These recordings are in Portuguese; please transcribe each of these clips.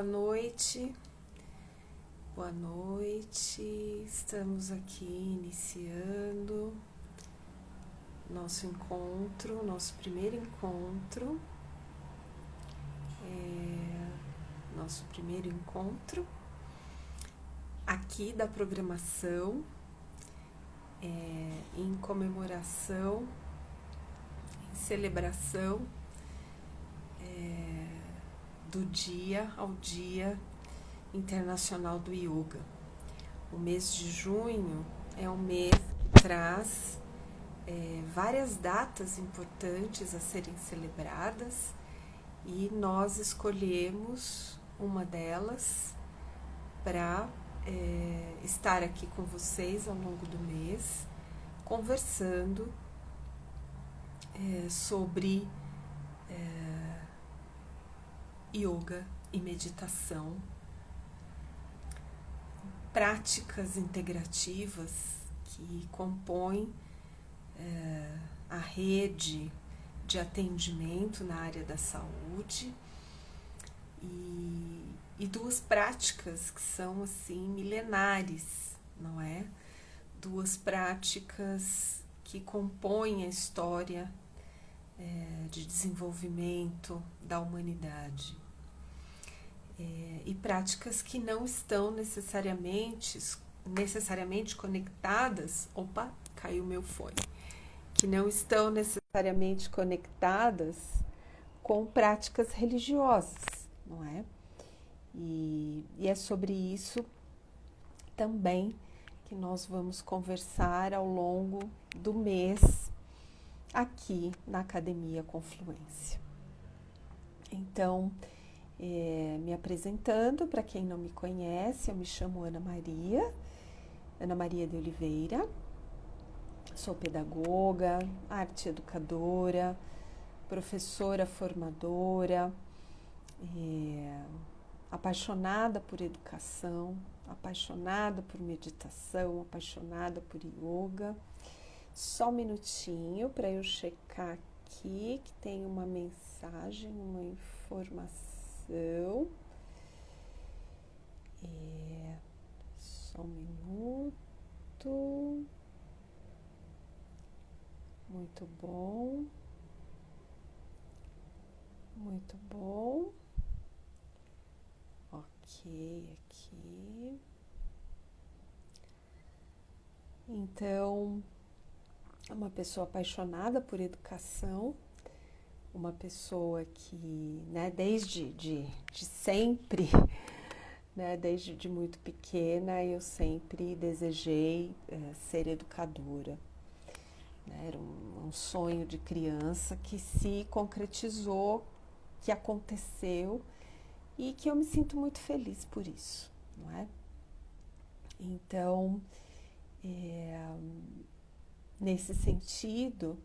boa noite. Boa noite. Estamos aqui iniciando nosso encontro, nosso primeiro encontro. Nosso primeiro encontro aqui da programação, em comemoração, em celebração do Dia ao Dia Internacional do Yoga. O mês de junho é um mês que traz várias datas importantes a serem celebradas e nós escolhemos uma delas para estar aqui com vocês ao longo do mês, conversando sobre yoga e meditação, práticas integrativas que compõem a rede de atendimento na área da saúde e duas práticas que são assim milenares, não é? Duas práticas que compõem a história de desenvolvimento da humanidade. E práticas que não estão necessariamente conectadas, caiu meu fone, que não estão necessariamente conectadas com práticas religiosas, não é? E é sobre isso também que nós vamos conversar ao longo do mês aqui na Academia Confluência. Então, me apresentando, para quem não me conhece, eu me chamo Ana Maria de Oliveira, sou pedagoga, arte educadora, professora formadora, apaixonada por educação, apaixonada por meditação, apaixonada por yoga. Só um minutinho para eu checar aqui que tem uma mensagem, uma informação. Só um minuto. Muito bom. Muito bom. Ok, aqui. Então, uma pessoa apaixonada por educação, uma pessoa que, desde sempre, desde de muito pequena, eu sempre desejei ser educadora. Era um sonho de criança que se concretizou, que aconteceu e que eu me sinto muito feliz por isso, não é? Então, nesse sentido,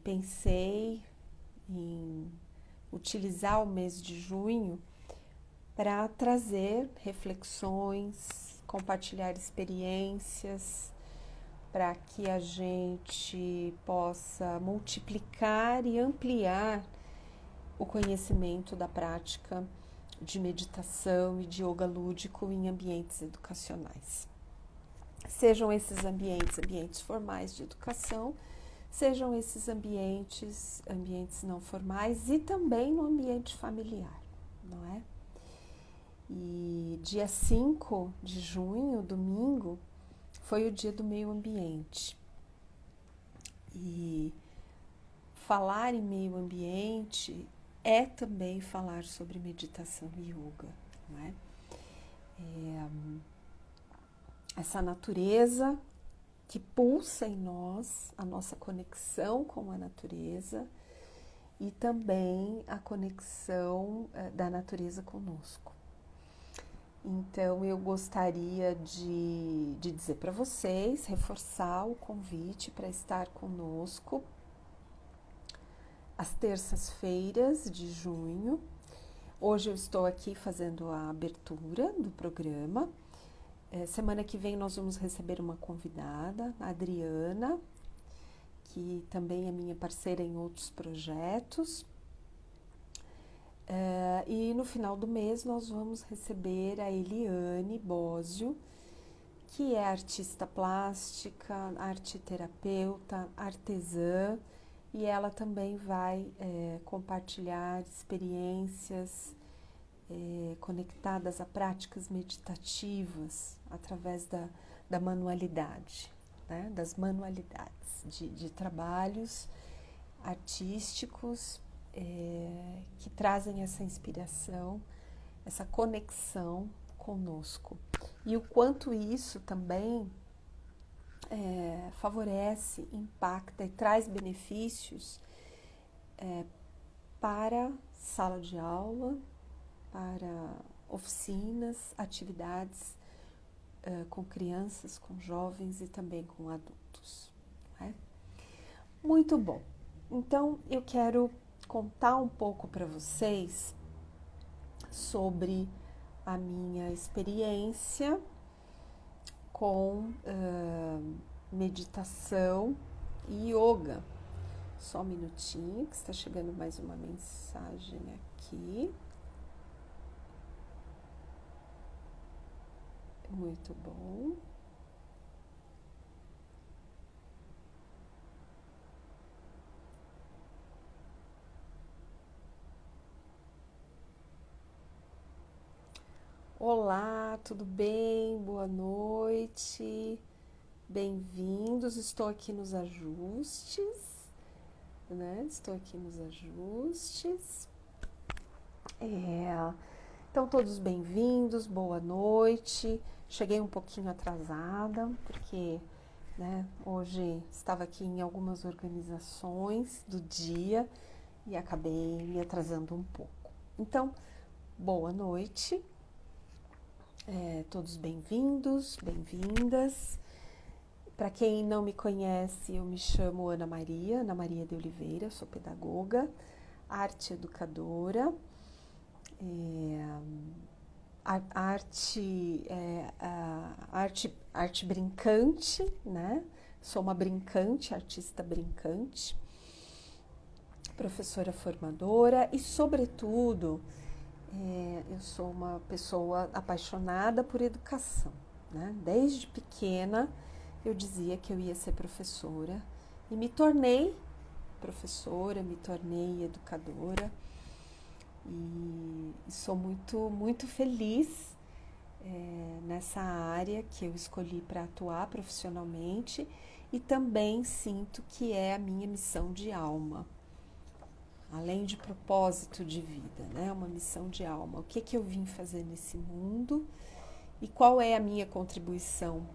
pensei em utilizar o mês de junho para trazer reflexões, compartilhar experiências, para que a gente possa multiplicar e ampliar o conhecimento da prática de meditação e de yoga lúdico em ambientes educacionais. Sejam esses ambientes formais de educação, sejam esses ambientes não formais e também no ambiente familiar, não é? E dia 5 de junho, domingo, foi o dia do meio ambiente. E falar em meio ambiente é também falar sobre meditação e yoga, não é? Essa natureza que pulsa em nós, a nossa conexão com a natureza e também a conexão da natureza conosco. Então, eu gostaria de dizer para vocês, reforçar o convite para estar conosco às terças-feiras de junho. Hoje eu estou aqui fazendo a abertura do programa. Semana que vem nós vamos receber uma convidada, a Adriana, que também é minha parceira em outros projetos. E no final do mês nós vamos receber a Eliane Bósio, que é artista plástica, arteterapeuta, artesã, e ela também vai compartilhar experiências conectadas a práticas meditativas através da manualidade, né? Das manualidades, de trabalhos artísticos que trazem essa inspiração, essa conexão conosco. E o quanto isso também favorece, impacta e traz benefícios para sala de aula, para oficinas, atividades com crianças, com jovens e também com adultos. Né? Muito bom. Então, eu quero contar um pouco para vocês sobre a minha experiência com meditação e yoga. Só um minutinho, que está chegando mais uma mensagem aqui. Muito bom. Olá, tudo bem? Boa noite. Bem-vindos. Estou aqui nos ajustes, né? Estou aqui nos ajustes. Então, todos bem-vindos, boa noite. Cheguei um pouquinho atrasada, porque hoje estava aqui em algumas organizações do dia e acabei me atrasando um pouco. Então, boa noite. Todos bem-vindos, bem-vindas. Para quem não me conhece, eu me chamo Ana Maria de Oliveira, sou pedagoga, arte educadora, arte brincante, né? Sou uma brincante, artista brincante, professora formadora e, sobretudo, eu sou uma pessoa apaixonada por educação, né? Desde pequena eu dizia que eu ia ser professora e me tornei professora, me tornei educadora e sou muito, muito feliz nessa área que eu escolhi para atuar profissionalmente e também sinto que é a minha missão de alma. Além de propósito de vida, né? Uma missão de alma. O que eu vim fazer nesse mundo e qual é a minha contribuição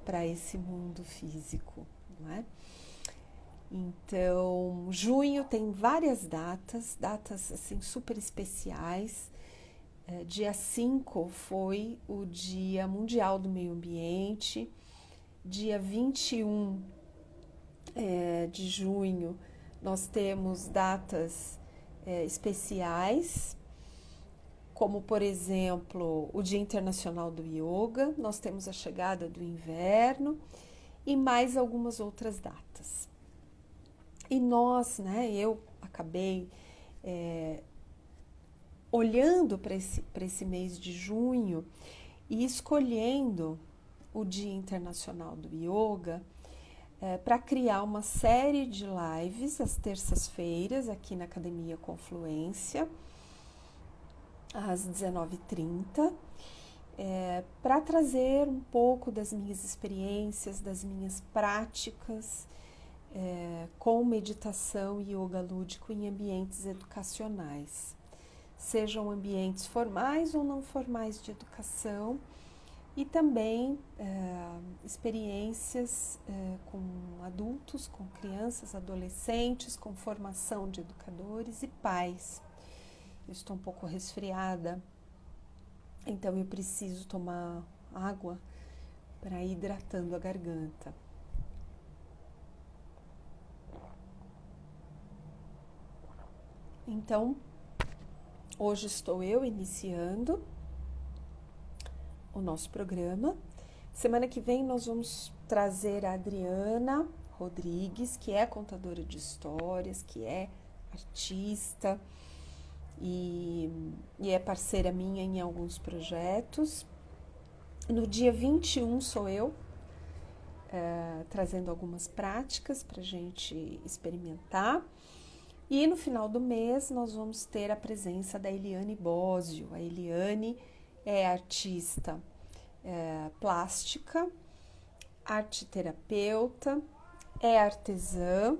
para esse mundo físico, não é? Então, junho tem várias datas assim super especiais. Dia 5 foi o Dia Mundial do Meio Ambiente. Dia 21 de junho nós temos datas especiais, como, por exemplo, o Dia Internacional do Yoga, nós temos a chegada do inverno e mais algumas outras datas. E nós, eu acabei olhando para esse mês de junho e escolhendo o Dia Internacional do Yoga para criar uma série de lives às terças-feiras aqui na Academia Confluência, às 19h30, para trazer um pouco das minhas experiências, das minhas práticas com meditação e yoga lúdico em ambientes educacionais, sejam ambientes formais ou não formais de educação, e também experiências com adultos, com crianças, adolescentes, com formação de educadores e pais. Eu estou um pouco resfriada, então eu preciso tomar água para ir hidratando a garganta. Então, hoje estou eu iniciando o nosso programa. Semana que vem nós vamos trazer a Adriana Rodrigues, que é contadora de histórias, que é artista e é parceira minha em alguns projetos. No dia 21 sou eu, trazendo algumas práticas para a gente experimentar. E no final do mês nós vamos ter a presença da Eliane Bósio. A Eliane é artista plástica, arteterapeuta, é artesã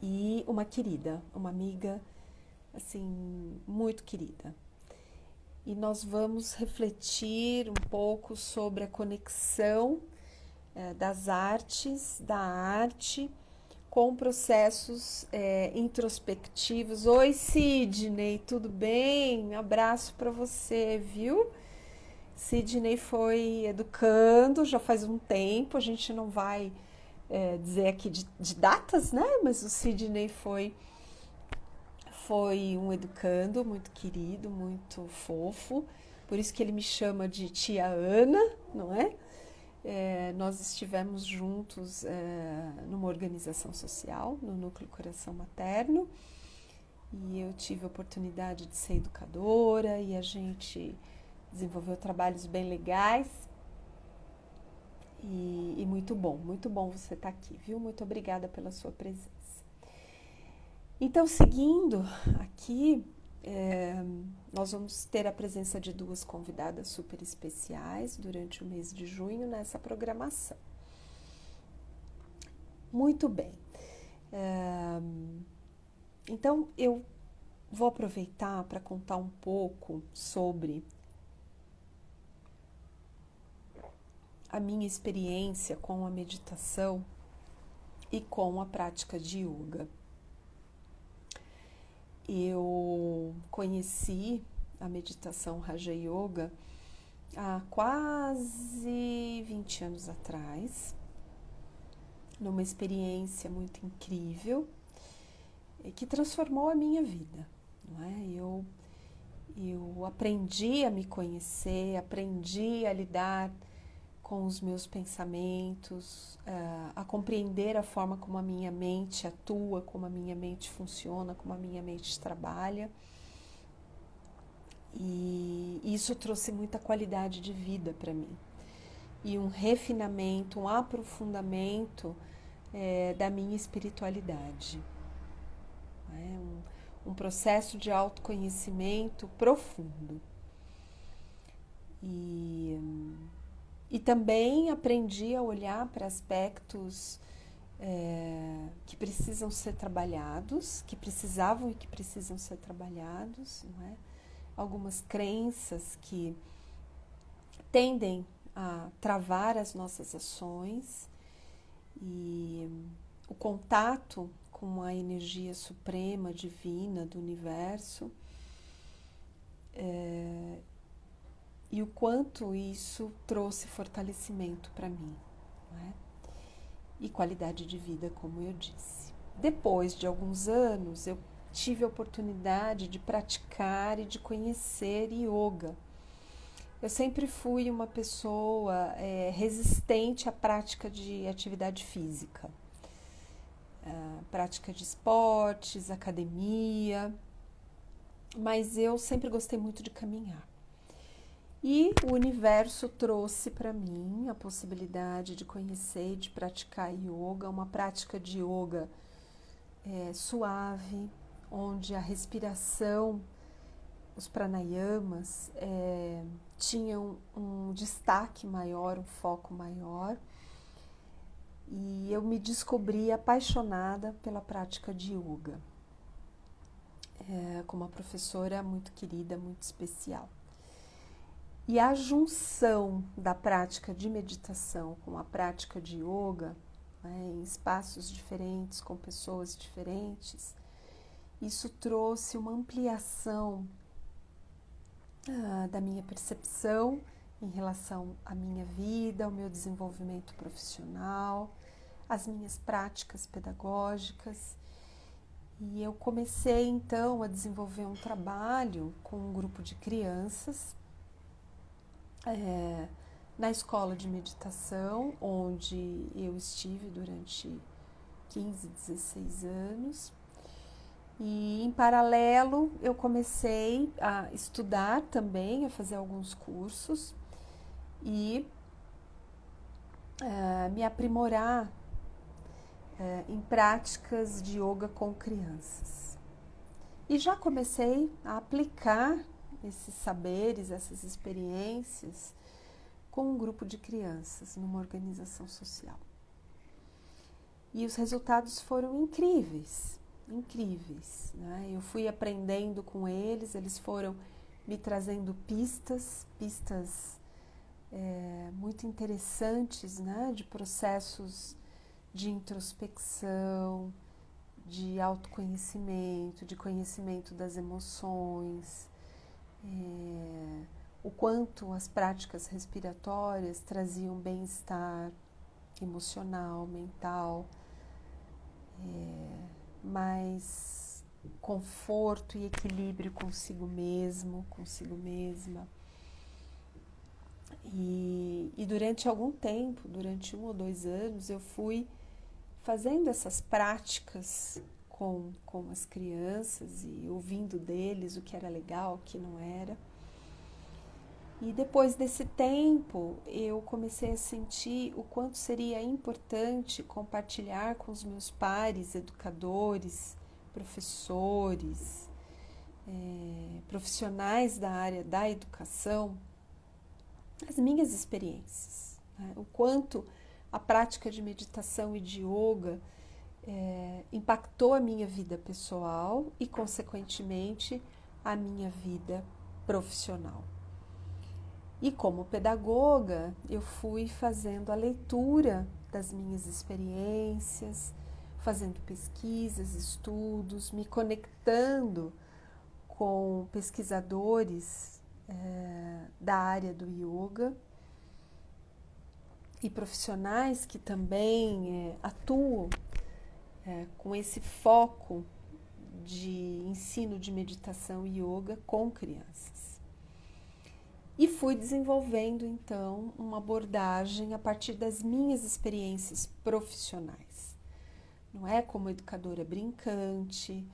e uma querida, uma amiga assim muito querida. E nós vamos refletir um pouco sobre a conexão das artes, da arte, com processos introspectivos. Oi, Sidney, tudo bem? Um abraço para você, viu? Sidney foi educando já faz um tempo, a gente não vai dizer aqui de datas, né? Mas o Sidney foi um educando muito querido, muito fofo, por isso que ele me chama de tia Ana, não é? Nós estivemos juntos numa organização social, no Núcleo Coração Materno, e eu tive a oportunidade de ser educadora e a gente desenvolveu trabalhos bem legais e muito bom você estar aqui, viu? Muito obrigada pela sua presença. Então, seguindo aqui, nós vamos ter a presença de duas convidadas super especiais durante o mês de junho nessa programação. Muito bem. Então, eu vou aproveitar para contar um pouco sobre a minha experiência com a meditação e com a prática de yoga. Eu conheci a meditação Raja Yoga há quase 20 anos atrás, numa experiência muito incrível que transformou a minha vida, não é? Eu aprendi a me conhecer, aprendi a lidar com os meus pensamentos, a compreender a forma como a minha mente atua, como a minha mente funciona, como a minha mente trabalha. E isso trouxe muita qualidade de vida para mim. E um refinamento, um aprofundamento da minha espiritualidade. Um processo de autoconhecimento profundo. E também aprendi a olhar para aspectos que precisam ser trabalhados, que precisavam e que precisam ser trabalhados, não é? Algumas crenças que tendem a travar as nossas ações e o contato com a energia suprema, divina do universo, e o quanto isso trouxe fortalecimento para mim, né? E qualidade de vida, como eu disse. Depois de alguns anos, eu tive a oportunidade de praticar e de conhecer yoga. Eu sempre fui uma pessoa resistente à prática de atividade física, prática de esportes, academia, mas eu sempre gostei muito de caminhar. E o universo trouxe para mim a possibilidade de conhecer e de praticar yoga, uma prática de yoga suave, onde a respiração, os pranayamas, tinham um destaque maior, um foco maior. E eu me descobri apaixonada pela prática de yoga, com uma professora muito querida, muito especial. E a junção da prática de meditação com a prática de yoga, né, em espaços diferentes, com pessoas diferentes, isso trouxe uma ampliação da minha percepção em relação à minha vida, ao meu desenvolvimento profissional, às minhas práticas pedagógicas. E eu comecei então a desenvolver um trabalho com um grupo de crianças na escola de meditação, onde eu estive durante 15, 16 anos. E em paralelo eu comecei a estudar também, a fazer alguns cursos e me aprimorar em práticas de yoga com crianças. E já comecei a aplicar esses saberes, essas experiências com um grupo de crianças numa organização social. E os resultados foram incríveis, incríveis, né? Eu fui aprendendo com eles, eles foram me trazendo pistas muito interessantes, né? De processos de introspecção, de autoconhecimento, de conhecimento das emoções, o quanto as práticas respiratórias traziam bem-estar emocional, mental, mais conforto e equilíbrio consigo mesmo, consigo mesma. E durante algum tempo, durante 1 ou 2 anos, eu fui fazendo essas práticas com as crianças e ouvindo deles o que era legal, o que não era. E depois desse tempo, eu comecei a sentir o quanto seria importante compartilhar com os meus pares, educadores, professores, profissionais da área da educação, as minhas experiências, né? O quanto a prática de meditação e de yoga impactou a minha vida pessoal e, consequentemente, a minha vida profissional. E como pedagoga, eu fui fazendo a leitura das minhas experiências, fazendo pesquisas, estudos, me conectando com pesquisadores da área do yoga e profissionais que também atuam com esse foco de ensino de meditação e yoga com crianças. E fui desenvolvendo, então, uma abordagem a partir das minhas experiências profissionais. Não é como educadora brincante,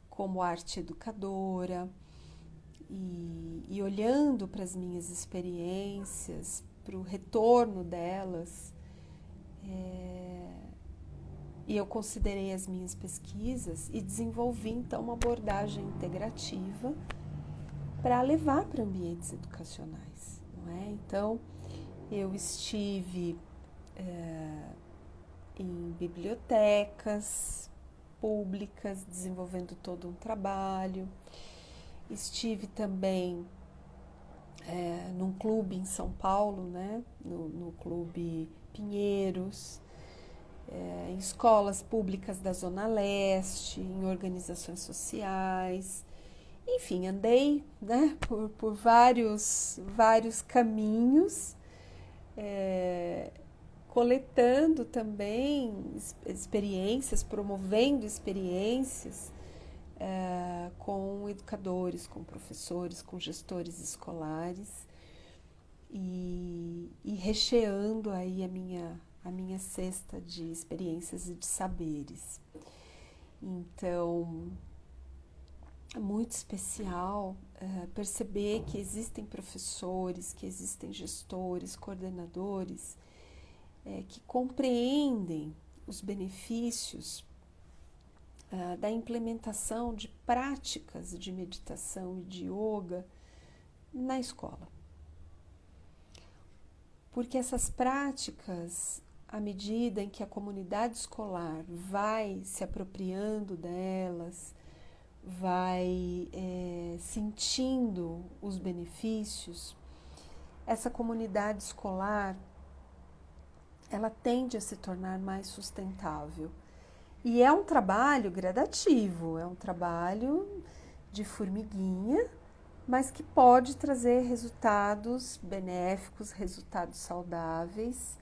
como arte educadora, e olhando para as minhas experiências, para o retorno delas, e eu considerei as minhas pesquisas e desenvolvi, então, uma abordagem integrativa para levar para ambientes educacionais, não é? Então, eu estive em bibliotecas públicas, desenvolvendo todo um trabalho. Estive também num clube em São Paulo, né? No Clube Pinheiros, em escolas públicas da Zona Leste, em organizações sociais. Enfim, andei, né, por vários caminhos, coletando também experiências, promovendo experiências com educadores, com professores, com gestores escolares e recheando aí a minha cesta de experiências e de saberes. Então, é muito especial perceber que existem professores, que existem gestores, coordenadores que compreendem os benefícios da implementação de práticas de meditação e de yoga na escola. Porque essas práticas, à medida em que a comunidade escolar vai se apropriando delas, vai sentindo os benefícios, essa comunidade escolar ela tende a se tornar mais sustentável. E é um trabalho gradativo, é um trabalho de formiguinha, mas que pode trazer resultados benéficos, resultados saudáveis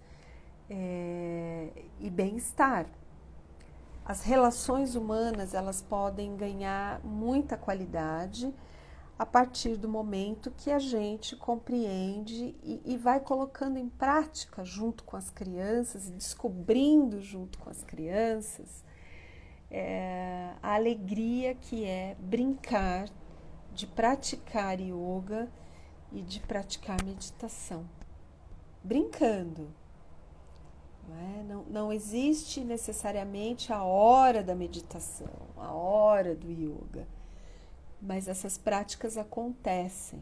e bem-estar. As relações humanas elas podem ganhar muita qualidade a partir do momento que a gente compreende e vai colocando em prática junto com as crianças, descobrindo junto com as crianças a alegria que é brincar, de praticar yoga e de praticar meditação. Brincando. Não existe necessariamente a hora da meditação, a hora do yoga, mas essas práticas acontecem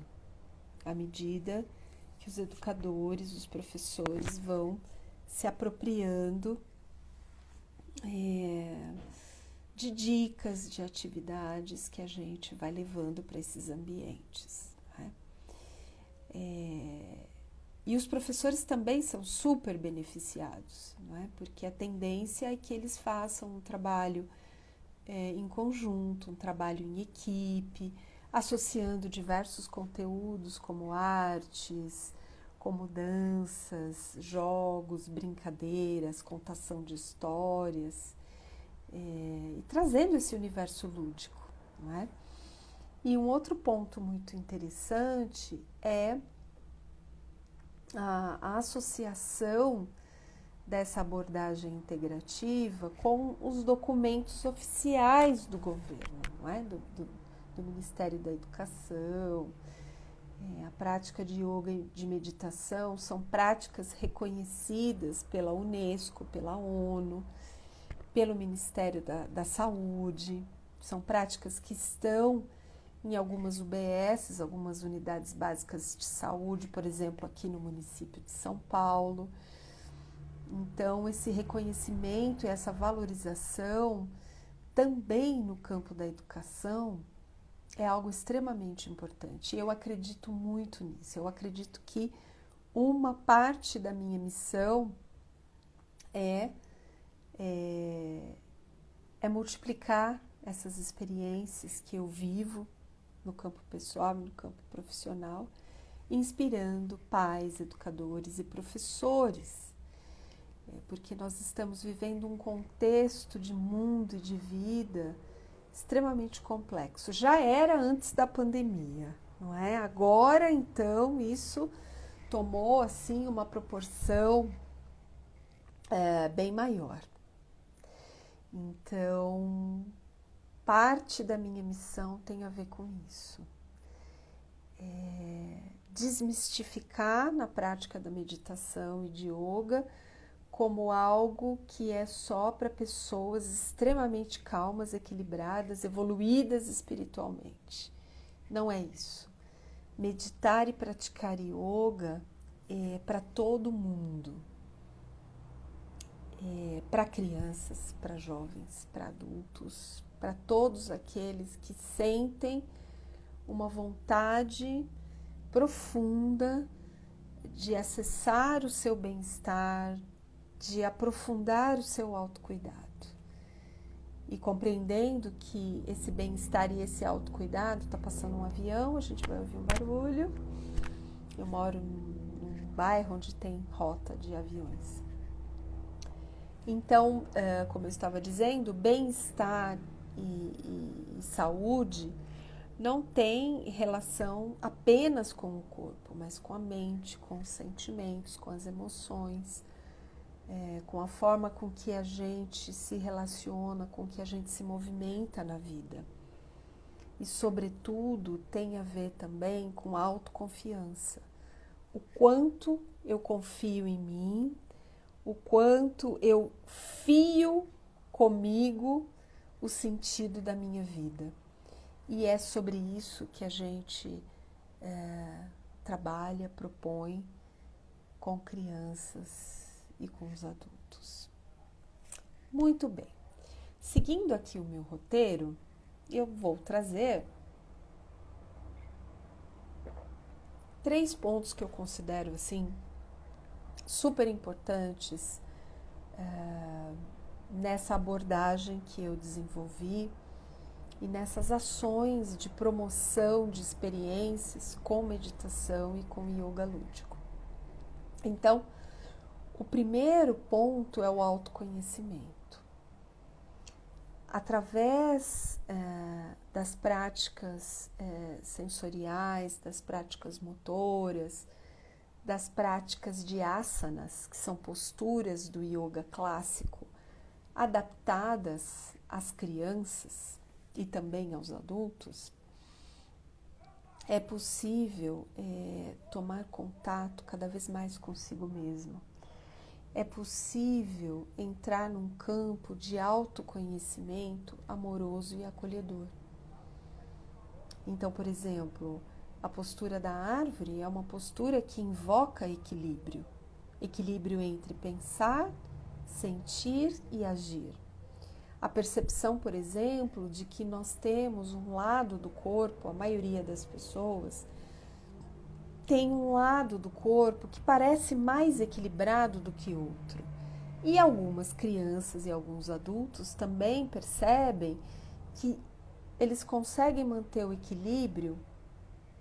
à medida que os educadores, os professores vão se apropriando de dicas, de atividades que a gente vai levando para esses ambientes. Né? E os professores também são super beneficiados, não é? Porque a tendência é que eles façam um trabalho em conjunto, um trabalho em equipe, associando diversos conteúdos como artes, como danças, jogos, brincadeiras, contação de histórias, e trazendo esse universo lúdico, não é? E um outro ponto muito interessante é a associação dessa abordagem integrativa com os documentos oficiais do governo, não é? do Ministério da Educação. A prática de yoga e de meditação são práticas reconhecidas pela Unesco, pela ONU, pelo Ministério da Saúde. São práticas que estão em algumas UBSs, algumas unidades básicas de saúde, por exemplo, aqui no município de São Paulo. Então, esse reconhecimento e essa valorização também no campo da educação é algo extremamente importante. Eu acredito muito nisso. Eu acredito que uma parte da minha missão é multiplicar essas experiências que eu vivo no campo pessoal e no campo profissional, inspirando pais, educadores e professores, porque nós estamos vivendo um contexto de mundo e de vida extremamente complexo. Já era antes da pandemia, não é? Agora, então, isso tomou assim uma proporção bem maior. Então, parte da minha missão tem a ver com isso. Desmistificar na prática da meditação e de yoga como algo que é só para pessoas extremamente calmas, equilibradas, evoluídas espiritualmente. Não é isso. Meditar e praticar yoga é para todo mundo. Para crianças, para jovens, para adultos, para todos aqueles que sentem uma vontade profunda de acessar o seu bem-estar, de aprofundar o seu autocuidado. E compreendendo que esse bem-estar e esse autocuidado, está passando um avião, a gente vai ouvir um barulho. Eu moro num bairro onde tem rota de aviões. Então, como eu estava dizendo, bem-estar e saúde não tem relação apenas com o corpo, mas com a mente, com os sentimentos, com as emoções, com a forma com que a gente se relaciona, com que a gente se movimenta na vida. E, sobretudo, tem a ver também com a autoconfiança. O quanto eu confio em mim, o quanto eu fio comigo o sentido da minha vida. E é sobre isso que a gente trabalha, propõe com crianças e com os adultos. Muito bem. Seguindo aqui o meu roteiro, eu vou trazer 3 pontos que eu considero assim super importantes nessa abordagem que eu desenvolvi e nessas ações de promoção de experiências com meditação e com yoga lúdico. Então, o primeiro ponto é o autoconhecimento. Através das práticas sensoriais, das práticas motoras, das práticas de asanas, que são posturas do yoga clássico, adaptadas às crianças e também aos adultos, é possível tomar contato cada vez mais consigo mesmo. É possível entrar num campo de autoconhecimento amoroso e acolhedor. Então, por exemplo, a postura da árvore é uma postura que invoca equilíbrio. Equilíbrio entre pensar, sentir e agir. A percepção, por exemplo, de que nós temos um lado do corpo, a maioria das pessoas tem um lado do corpo que parece mais equilibrado do que outro. E algumas crianças e alguns adultos também percebem que eles conseguem manter o equilíbrio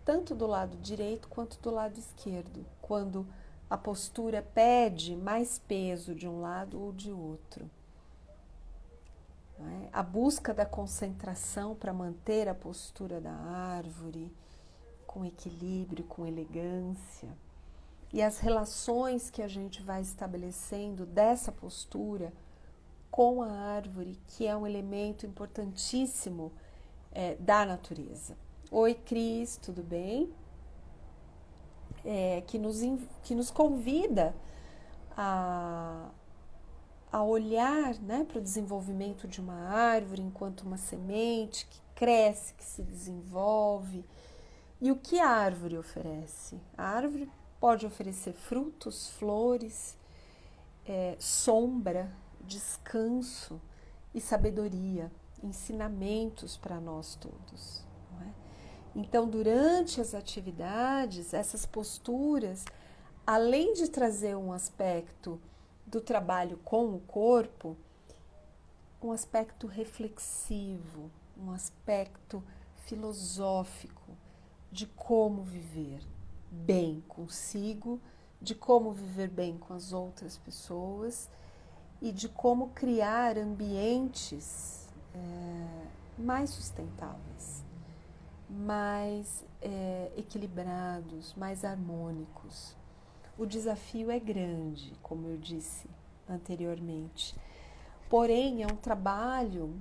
tanto do lado direito quanto do lado esquerdo, quando a postura pede mais peso de um lado ou de outro. A busca da concentração para manter a postura da árvore, com equilíbrio, com elegância, e as relações que a gente vai estabelecendo dessa postura com a árvore, que é um elemento importantíssimo da natureza. Oi, Cris, tudo bem? Que nos convida a olhar, né, para o desenvolvimento de uma árvore enquanto uma semente que cresce, que se desenvolve. E o que a árvore oferece? A árvore pode oferecer frutos, flores, sombra, descanso e sabedoria, ensinamentos para nós todos. Não é? Então, durante as atividades, essas posturas, além de trazer um aspecto do trabalho com o corpo, um aspecto reflexivo, um aspecto filosófico de como viver bem consigo, de como viver bem com as outras pessoas e de como criar ambientes mais sustentáveis, mais equilibrados, mais harmônicos. O desafio é grande, como eu disse anteriormente, porém é um trabalho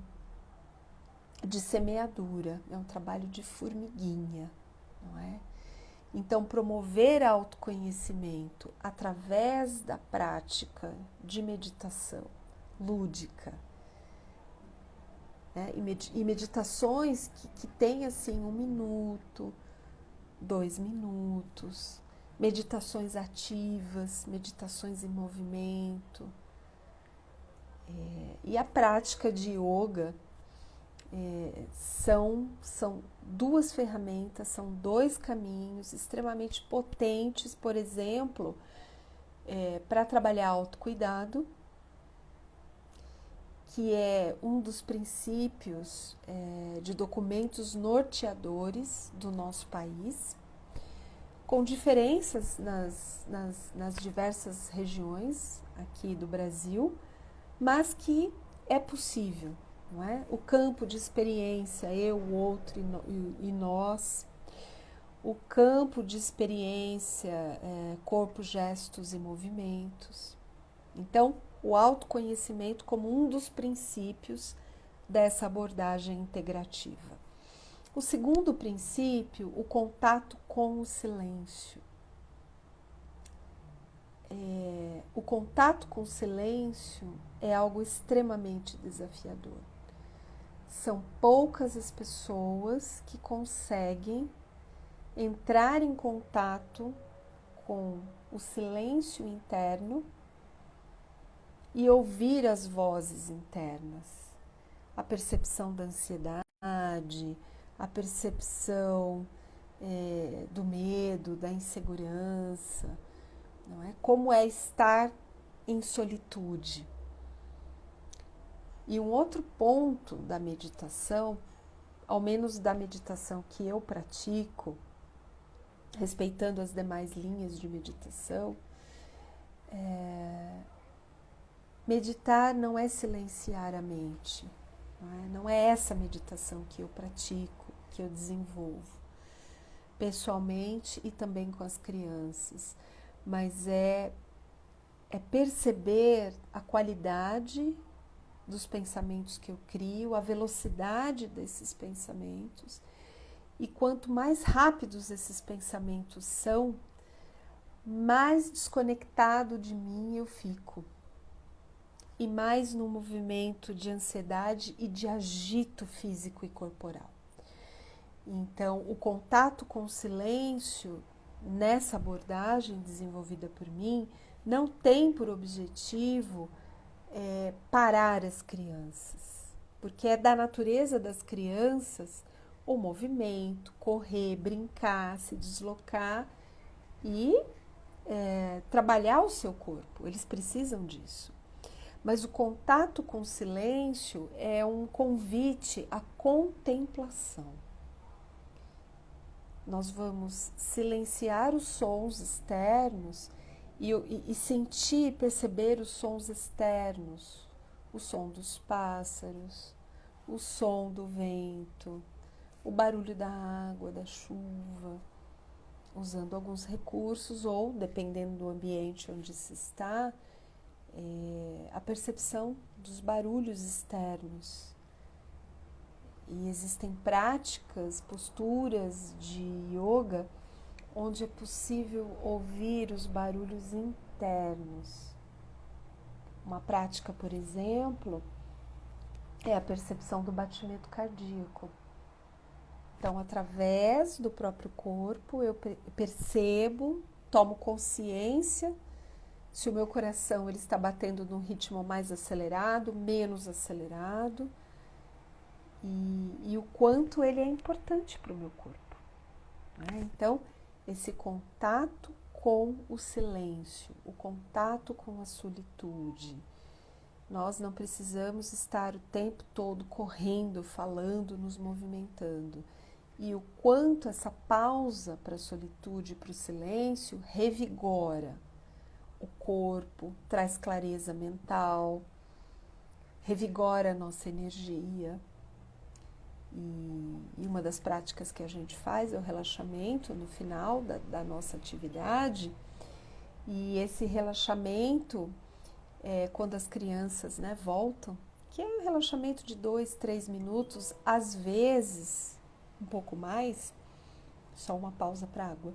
de semeadura, é um trabalho de formiguinha, não é? Então, promover autoconhecimento através da prática de meditação lúdica, né? E meditações que tem assim 1 minuto, 2 minutos, meditações ativas, meditações em movimento. E a prática de yoga são 2 ferramentas, são 2 caminhos extremamente potentes, por exemplo, para trabalhar autocuidado, que é um dos princípios de documentos norteadores do nosso país, com diferenças nas diversas regiões aqui do Brasil, mas que é possível, não é? O campo de experiência, eu, o outro e nós, o campo de experiência, corpo, gestos e movimentos. Então, o autoconhecimento como um dos princípios dessa abordagem integrativa. O segundo princípio, o contato com o silêncio. O contato com o silêncio é algo extremamente desafiador. São poucas as pessoas que conseguem entrar em contato com o silêncio interno e ouvir as vozes internas, a percepção da ansiedade, a percepção do medo, da insegurança, não é? Como é estar em solitude. E um outro ponto da meditação, ao menos da meditação que eu pratico, respeitando as demais linhas de meditação, meditar não é silenciar a mente, não é essa meditação que eu pratico, que eu desenvolvo, pessoalmente e também com as crianças, mas é perceber a qualidade dos pensamentos que eu crio, a velocidade desses pensamentos. E quanto mais rápidos esses pensamentos são, mais desconectado de mim eu fico. E mais no movimento de ansiedade e de agito físico e corporal. Então, o contato com o silêncio, nessa abordagem desenvolvida por mim, não tem por objetivo parar as crianças, porque é da natureza das crianças o movimento, correr, brincar, se deslocar e trabalhar o seu corpo. Eles precisam disso. Mas o contato com o silêncio é um convite à contemplação. Nós vamos silenciar os sons externos e sentir, perceber os sons externos, o som dos pássaros, o som do vento, o barulho da água, da chuva, usando alguns recursos ou, dependendo do ambiente onde se está, a percepção dos barulhos externos. E existem práticas, posturas de yoga onde é possível ouvir os barulhos internos. Uma prática, por exemplo, é a percepção do batimento cardíaco. Então, através do próprio corpo, eu percebo, tomo consciência se o meu coração ele está batendo num ritmo mais acelerado, menos acelerado, e o quanto ele é importante para o meu corpo. Né? Então, esse contato com o silêncio, o contato com a solitude. Nós não precisamos estar o tempo todo correndo, falando, nos movimentando. E o quanto essa pausa para a solitude, para o silêncio, revigora o corpo, traz clareza mental, revigora a nossa energia. E uma das práticas que a gente faz é o relaxamento no final da nossa atividade. E esse relaxamento, quando as crianças voltam, que é um relaxamento de 2, 3 minutos, às vezes um pouco mais, só uma pausa para água.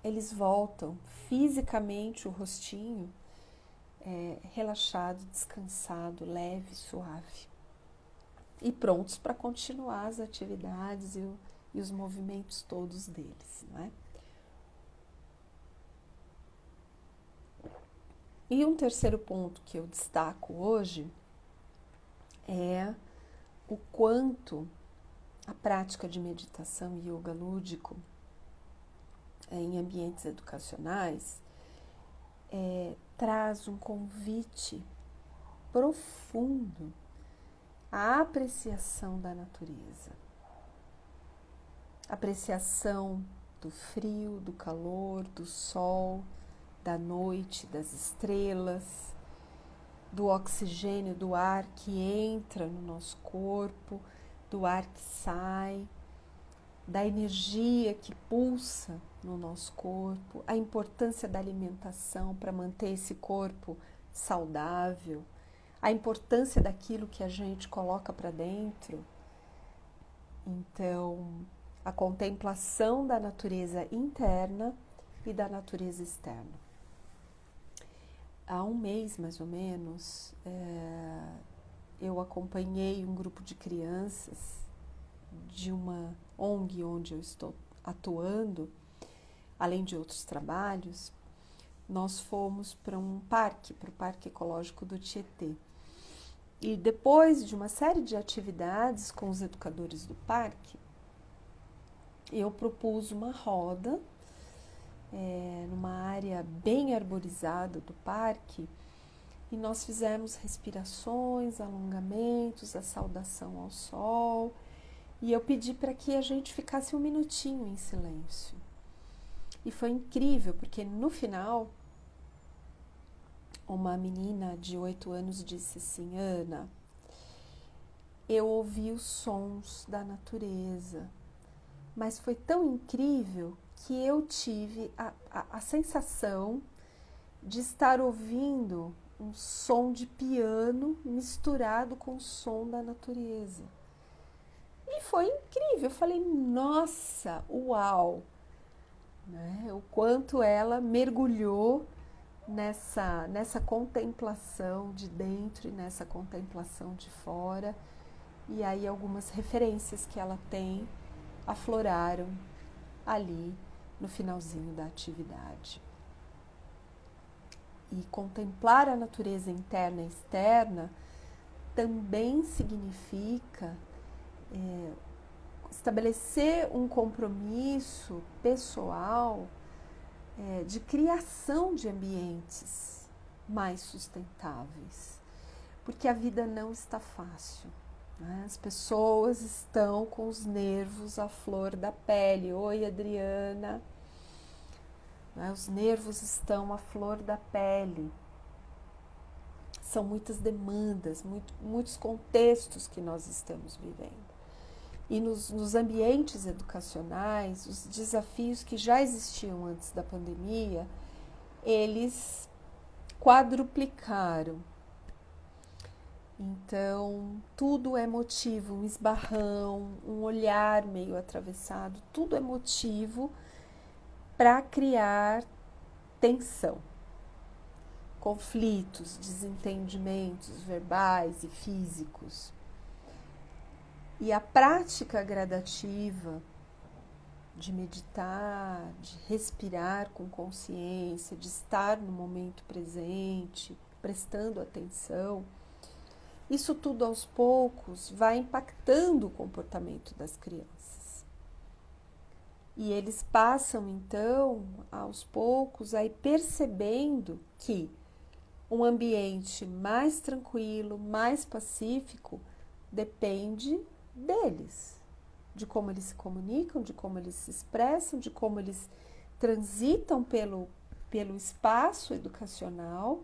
Eles voltam fisicamente, o rostinho relaxado, descansado, leve, suave. E prontos para continuar as atividades e os movimentos todos deles. Né? E um terceiro ponto que eu destaco hoje é o quanto a prática de meditação e yoga lúdico em ambientes educacionais traz um convite profundo à apreciação da natureza. Apreciação do frio, do calor, do sol, da noite, das estrelas, do oxigênio, do ar que entra no nosso corpo, do ar que sai, da energia que pulsa no nosso corpo, a importância da alimentação para manter esse corpo saudável, a importância daquilo que a gente coloca para dentro. Então, a contemplação da natureza interna e da natureza externa. Há um mês, mais ou menos, eu acompanhei um grupo de crianças de uma ONG onde eu estou atuando, além de outros trabalhos. Nós fomos para um parque, para o Parque Ecológico do Tietê. E depois de uma série de atividades com os educadores do parque, eu propus uma roda numa área bem arborizada do parque, e nós fizemos respirações, alongamentos, a saudação ao sol, e eu pedi para que a gente ficasse um minutinho em silêncio. E foi incrível, porque no final, uma menina de 8 anos disse assim: Ana, eu ouvi os sons da natureza, mas foi tão incrível que eu tive a sensação de estar ouvindo um som de piano misturado com o som da natureza. E foi incrível, eu falei, nossa, uau! Né? O quanto ela mergulhou nessa contemplação de dentro e nessa contemplação de fora. E aí algumas referências que ela tem afloraram ali no finalzinho da atividade. E contemplar a natureza interna e externa também significa estabelecer um compromisso pessoal de criação de ambientes mais sustentáveis, porque a vida não está fácil. Né? As pessoas estão com os nervos à flor da pele. Oi, Adriana. Né? Os nervos estão à flor da pele. São muitas demandas, muitos contextos que nós estamos vivendo. E nos ambientes educacionais, os desafios que já existiam antes da pandemia, eles quadruplicaram. Então, tudo é motivo, um esbarrão, um olhar meio atravessado, tudo é motivo para criar tensão, conflitos, desentendimentos verbais e físicos. E a prática gradativa de meditar, de respirar com consciência, de estar no momento presente, prestando atenção, isso tudo aos poucos vai impactando o comportamento das crianças. E eles passam então, aos poucos, a ir percebendo que um ambiente mais tranquilo, mais pacífico, depende deles, de como eles se comunicam, de como eles se expressam, de como eles transitam pelo espaço educacional,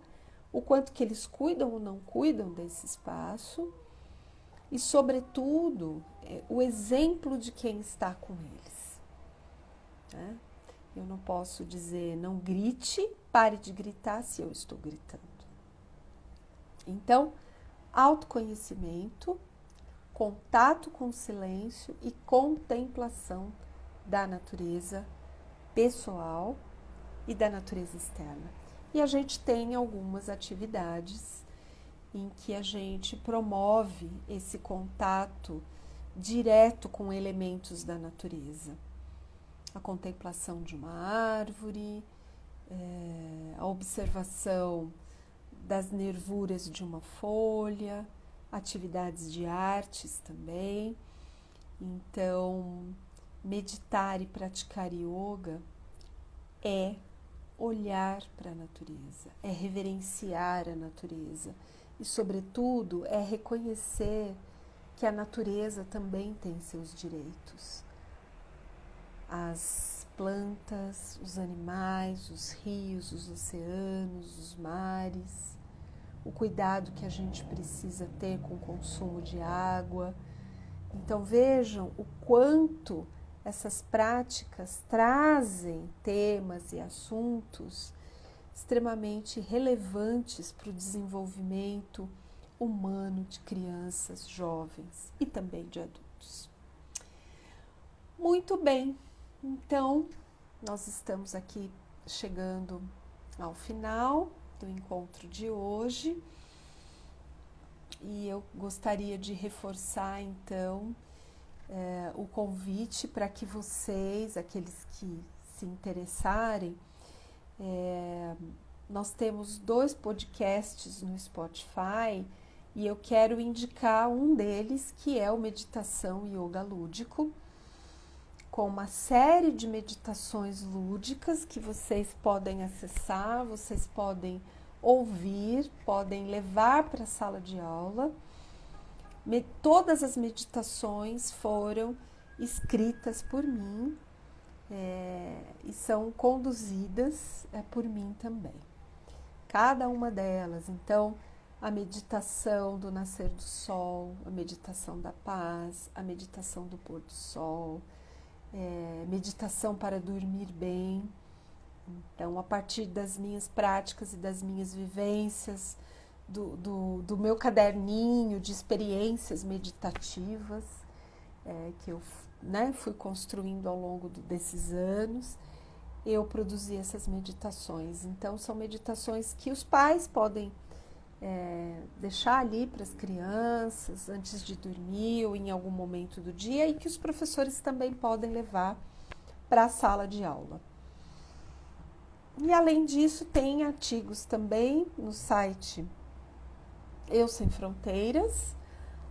o quanto que eles cuidam ou não cuidam desse espaço e, sobretudo, o exemplo de quem está com eles. Né? Eu não posso dizer não grite, pare de gritar se eu estou gritando. Então, autoconhecimento, contato com o silêncio e contemplação da natureza pessoal e da natureza externa. E a gente tem algumas atividades em que a gente promove esse contato direto com elementos da natureza. A contemplação de uma árvore, a observação das nervuras de uma folha, atividades de artes também. Então, meditar e praticar yoga é olhar para a natureza, é reverenciar a natureza e, sobretudo, é reconhecer que a natureza também tem seus direitos. As plantas, os animais, os rios, os oceanos, os mares, o cuidado que a gente precisa ter com o consumo de água. Então vejam o quanto essas práticas trazem temas e assuntos extremamente relevantes para o desenvolvimento humano de crianças, jovens e também de adultos. Muito bem, então nós estamos aqui chegando ao final do encontro de hoje e eu gostaria de reforçar então o convite para que vocês, aqueles que se interessarem, nós temos 2 podcasts no Spotify e eu quero indicar um deles, que é o Meditação Yoga Lúdico, com uma série de meditações lúdicas que vocês podem acessar, vocês podem ouvir, podem levar para a sala de aula. Todas as meditações foram escritas por mim e são conduzidas por mim também. Cada uma delas. Então, a meditação do nascer do sol, a meditação da paz, a meditação do pôr do sol, meditação para dormir bem, Então, a partir das minhas práticas e das minhas vivências, do meu caderninho de experiências meditativas, que eu, né, fui construindo ao longo desses anos, eu produzi essas meditações. Então, são meditações que os pais podem deixar ali para as crianças antes de dormir ou em algum momento do dia, e que os professores também podem levar para a sala de aula. E além disso, tem artigos também no site Eu Sem Fronteiras,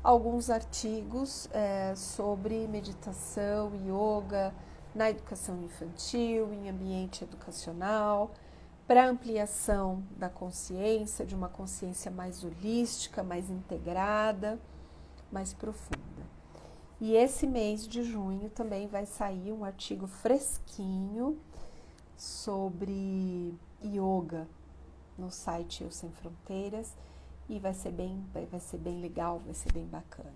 alguns artigos sobre meditação, yoga na educação infantil, em ambiente educacional, para ampliação da consciência, de uma consciência mais holística, mais integrada, mais profunda. E esse mês de junho também vai sair um artigo fresquinho sobre yoga no site Eu Sem Fronteiras, e vai ser bem legal, vai ser bem bacana.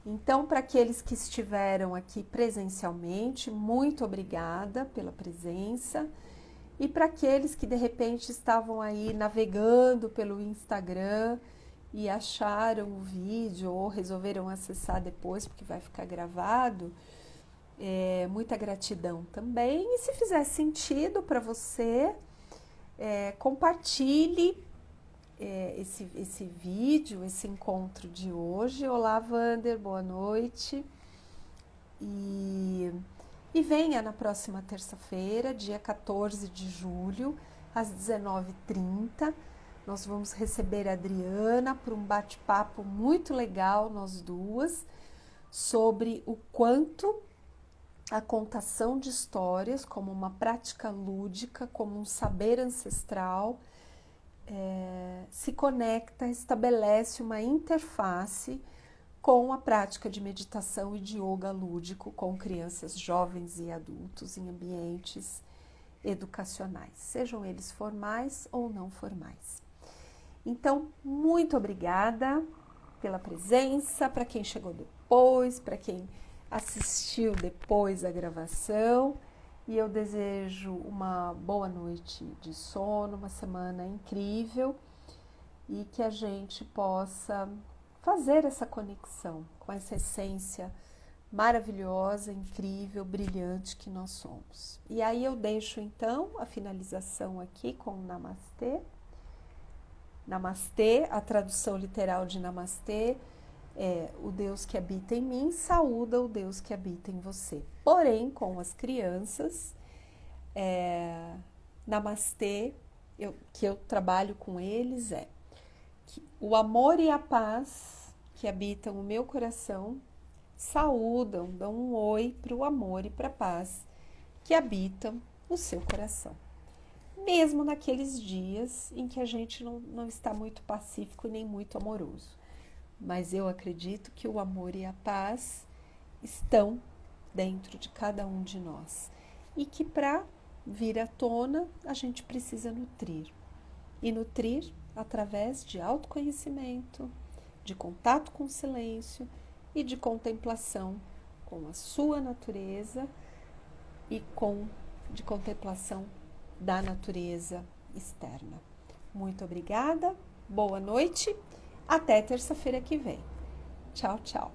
Então, para aqueles que estiveram aqui presencialmente, muito obrigada pela presença. E para aqueles que de repente estavam aí navegando pelo Instagram e acharam o vídeo ou resolveram acessar depois porque vai ficar gravado, muita gratidão também. E se fizer sentido para você, compartilhe esse vídeo, esse encontro de hoje. Olá, Wander, boa noite. E venha na próxima terça-feira, dia 14 de julho, às 19h30. Nós vamos receber a Adriana para um bate-papo muito legal, nós duas, sobre o quanto a contação de histórias, como uma prática lúdica, como um saber ancestral, se conecta, estabelece uma interface com a prática de meditação e de yoga lúdico com crianças, jovens e adultos em ambientes educacionais, sejam eles formais ou não formais. Então, muito obrigada pela presença, para quem chegou depois, para quem assistiu depois a gravação, e eu desejo uma boa noite de sono, uma semana incrível, e que a gente possa fazer essa conexão com essa essência maravilhosa, incrível, brilhante que nós somos. E aí eu deixo então a finalização aqui com Namastê. Namastê, a tradução literal de Namastê é: o Deus que habita em mim saúda o Deus que habita em você. Porém, com as crianças, Namastê, que eu trabalho com eles, que o amor e a paz que habitam o meu coração saúdam, dão um oi para o amor e para a paz que habitam o seu coração. Mesmo naqueles dias em que a gente não está muito pacífico nem muito amoroso. Mas eu acredito que o amor e a paz estão dentro de cada um de nós. E que para vir à tona, a gente precisa nutrir. E nutrir através de autoconhecimento, de contato com o silêncio e de contemplação com a sua natureza e de contemplação da natureza externa. Muito obrigada, boa noite, até terça-feira que vem. Tchau, tchau.